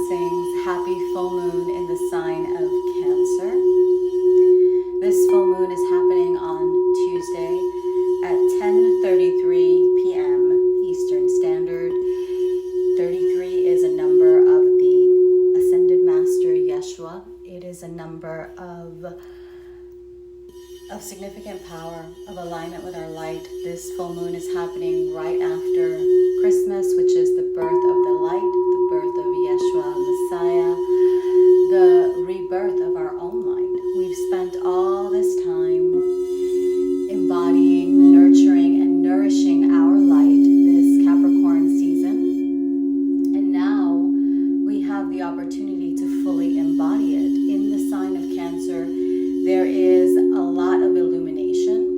blessings. Happy full moon in the sign of Cancer. This full moon is happening on Tuesday at 10:33 p.m. Eastern Standard. 33 is a number of the Ascended Master Yeshua. It is a number of significant power, of alignment with our light. This full moon is happening right after Christmas, which is the birth of the light, the birth of Yeshua, Messiah, the rebirth of our own light. We've spent all this time embodying, nurturing, and nourishing our light this Capricorn season. And now we have the opportunity to fully embody it. In the sign of Cancer, there is a lot of illumination.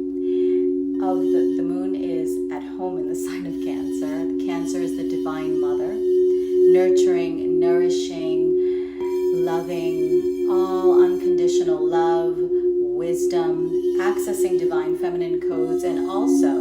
The moon is at home in the sign of Cancer. Cancer is the divine mother, nurturing, nourishing, loving, all unconditional love, wisdom, accessing divine feminine codes, and also